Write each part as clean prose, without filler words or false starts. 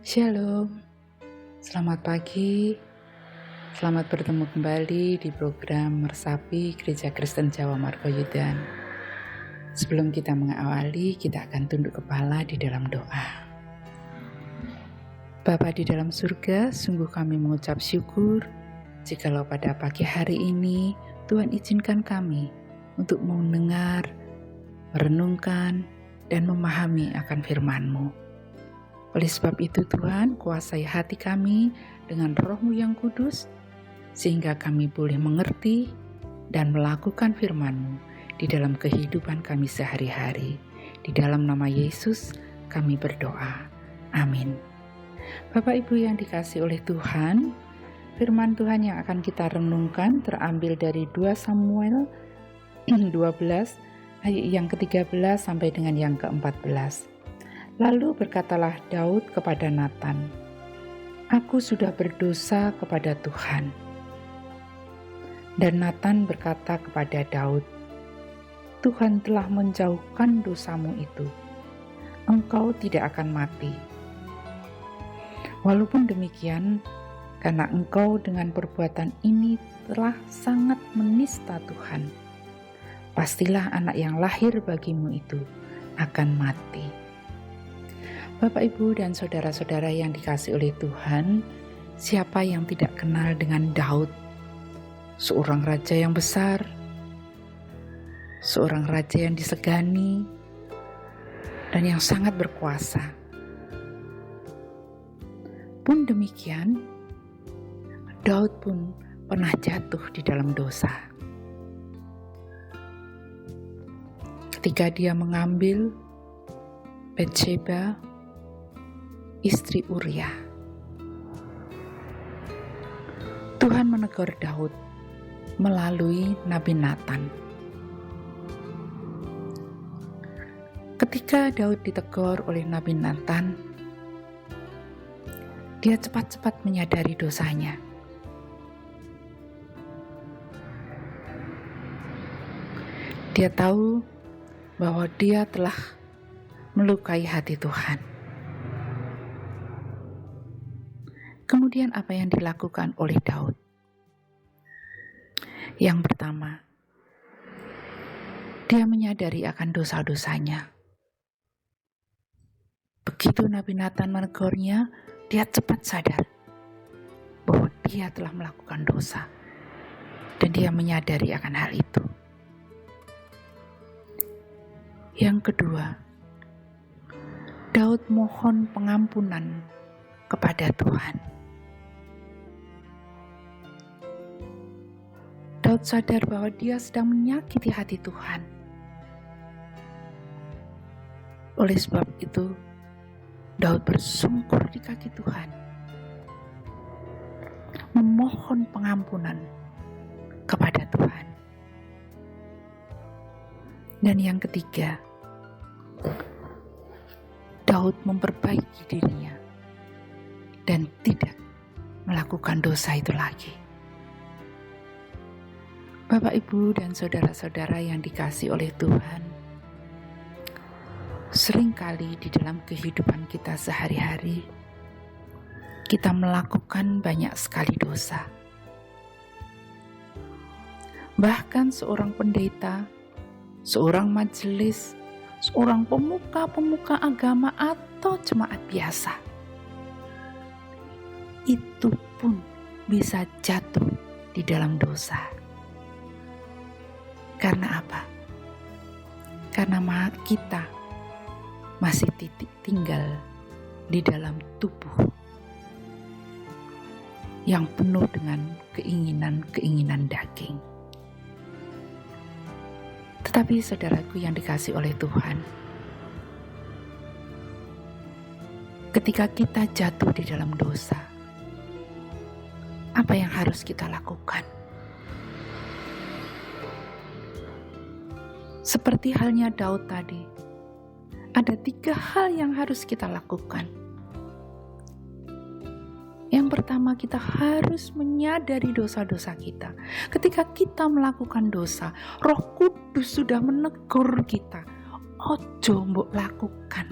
Shalom, selamat pagi, selamat bertemu kembali di program Meresapi Gereja Kristen Jawa Margoyudan. Sebelum kita mengawali, kita akan tunduk kepala di dalam doa. Bapa di dalam surga, sungguh kami mengucap syukur jikalau pada pagi hari ini Tuhan izinkan kami untuk mendengar, merenungkan, dan memahami akan firman-Mu. Oleh sebab itu Tuhan, kuasai hati kami dengan Roh-Mu yang kudus, sehingga kami boleh mengerti dan melakukan firman-Mu di dalam kehidupan kami sehari-hari. Di dalam nama Yesus kami berdoa. Amin. Bapak Ibu yang dikasihi oleh Tuhan, firman Tuhan yang akan kita renungkan terambil dari 2 Samuel 12 ayat yang ke-13 sampai dengan yang ke-14. Lalu berkatalah Daud kepada Natan, "Aku sudah berdosa kepada Tuhan." Dan Natan berkata kepada Daud, "Tuhan telah menjauhkan dosamu itu. Engkau tidak akan mati. Walaupun demikian, karena engkau dengan perbuatan ini telah sangat menista Tuhan, pastilah anak yang lahir bagimu itu akan mati." Bapak, Ibu, dan saudara-saudara yang dikasihi oleh Tuhan, siapa yang tidak kenal dengan Daud? Seorang raja yang besar, seorang raja yang disegani, dan yang sangat berkuasa. Pun demikian, Daud pun pernah jatuh di dalam dosa. Ketika dia mengambil Batsheba, istri Uria. Tuhan menegur Daud melalui Nabi Natan. Ketika Daud ditegur oleh Nabi Natan, dia cepat-cepat menyadari dosanya. Dia tahu bahwa dia telah melukai hati Tuhan. Kemudian apa yang dilakukan oleh Daud? Yang pertama, dia menyadari akan dosa-dosanya. Begitu Nabi Natan menegurnya, dia cepat sadar bahwa dia telah melakukan dosa. Dan dia menyadari akan hal itu. Yang kedua, Daud mohon pengampunan kepada Tuhan. Daud sadar bahwa dia sedang menyakiti hati Tuhan. Oleh sebab itu, Daud bersungkur di kaki Tuhan, memohon pengampunan kepada Tuhan. Dan yang ketiga, Daud memperbaiki dirinya dan tidak melakukan dosa itu lagi. Bapak, Ibu, dan saudara-saudara yang dikasihi oleh Tuhan, seringkali di dalam kehidupan kita sehari-hari, kita melakukan banyak sekali dosa. Bahkan seorang pendeta, seorang majelis, seorang pemuka agama atau jemaat biasa, itu pun bisa jatuh di dalam dosa. Karena apa? Karena kita masih tinggal di dalam tubuh yang penuh dengan keinginan-keinginan daging. Tetapi saudaraku yang dikasihi oleh Tuhan, ketika kita jatuh di dalam dosa, apa yang harus kita lakukan? Seperti halnya Daud tadi, ada 3 hal yang harus kita lakukan. Yang pertama, kita harus menyadari dosa-dosa kita. Ketika kita melakukan dosa, Roh Kudus sudah menegur kita, ojo mbok lakukan.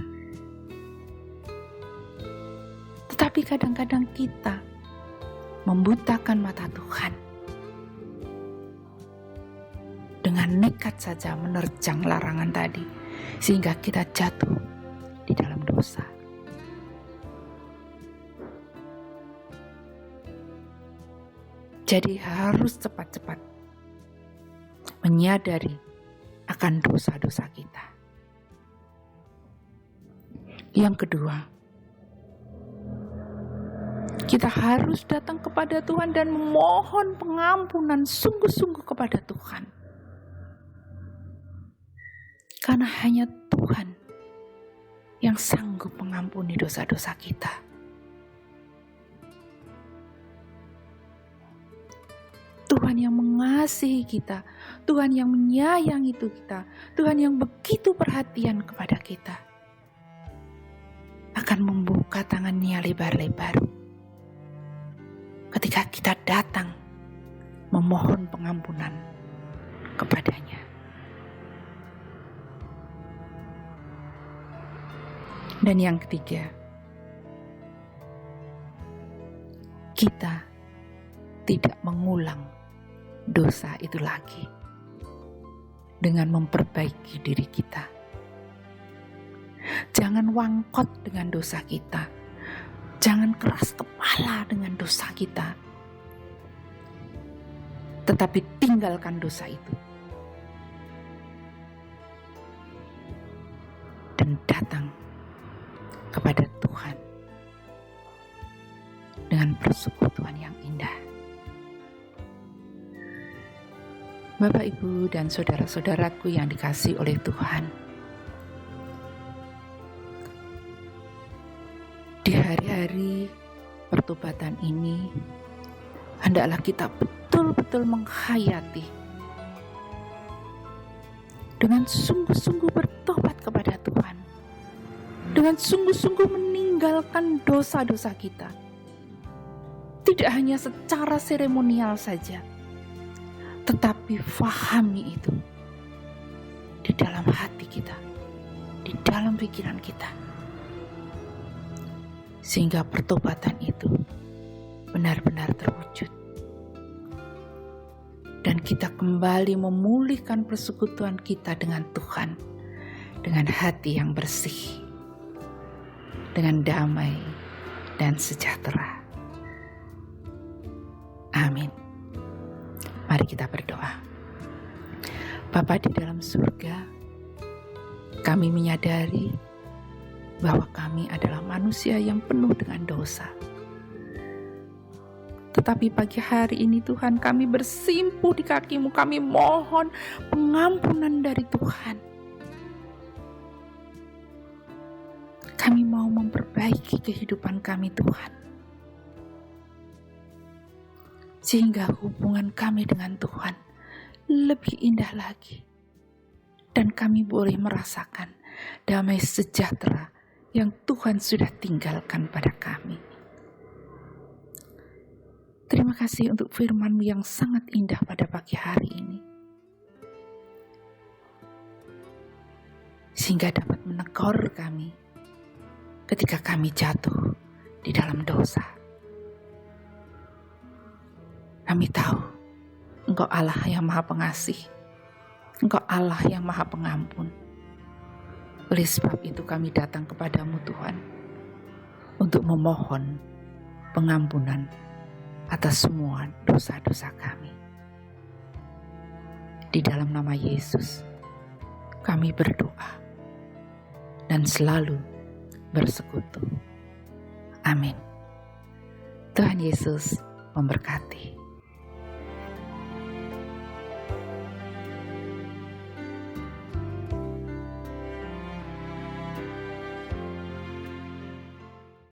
Tetapi kadang-kadang kita membutakan mata Tuhan. Dengan nekat saja menerjang larangan tadi, sehingga kita jatuh di dalam dosa. Jadi harus cepat-cepat menyadari akan dosa-dosa kita. Yang kedua, kita harus datang kepada Tuhan dan memohon pengampunan sungguh-sungguh kepada Tuhan. Karena hanya Tuhan yang sanggup mengampuni dosa-dosa kita. Tuhan yang mengasihi kita, Tuhan yang menyayangi kita, Tuhan yang begitu perhatian kepada kita, akan membuka tangannya lebar-lebar ketika kita datang memohon pengampunan kepadanya. Dan yang ketiga, kita tidak mengulang dosa itu lagi dengan memperbaiki diri kita. Jangan wangkot dengan dosa kita. Jangan keras kepala dengan dosa kita. Tetapi tinggalkan dosa itu. Dan datang kepada Tuhan dengan persekutuan yang indah. Bapak, Ibu, dan saudara-saudaraku yang dikasihi oleh Tuhan, di hari-hari pertobatan ini, hendaklah kita betul-betul menghayati dengan sungguh-sungguh bertobat kepada Tuhan, dengan sungguh-sungguh meninggalkan dosa-dosa kita. Tidak hanya secara seremonial saja, tetapi fahami itu di dalam hati kita, di dalam pikiran kita, sehingga pertobatan itu benar-benar terwujud. Dan kita kembali memulihkan persekutuan kita dengan Tuhan, dengan hati yang bersih, dengan damai dan sejahtera. Amin. Mari kita berdoa. Bapa di dalam surga, kami menyadari bahwa kami adalah manusia yang penuh dengan dosa. Tetapi pagi hari ini Tuhan, kami bersimpuh di kaki-Mu, kami mohon pengampunan dari Tuhan. Kami mau memperbaiki kehidupan kami Tuhan, sehingga hubungan kami dengan Tuhan lebih indah lagi, dan kami boleh merasakan damai sejahtera yang Tuhan sudah tinggalkan pada kami. Terima kasih untuk firman-Mu yang sangat indah pada pagi hari ini, sehingga dapat menegur kami ketika kami jatuh di dalam dosa. Kami tahu Engkau Allah yang Maha Pengasih, Engkau Allah yang Maha Pengampun. Oleh sebab itu kami datang kepadamu Tuhan, untuk memohon pengampunan atas semua dosa-dosa kami. Di dalam nama Yesus kami berdoa dan selalu bersekutu. Amin. Tuhan Yesus memberkati.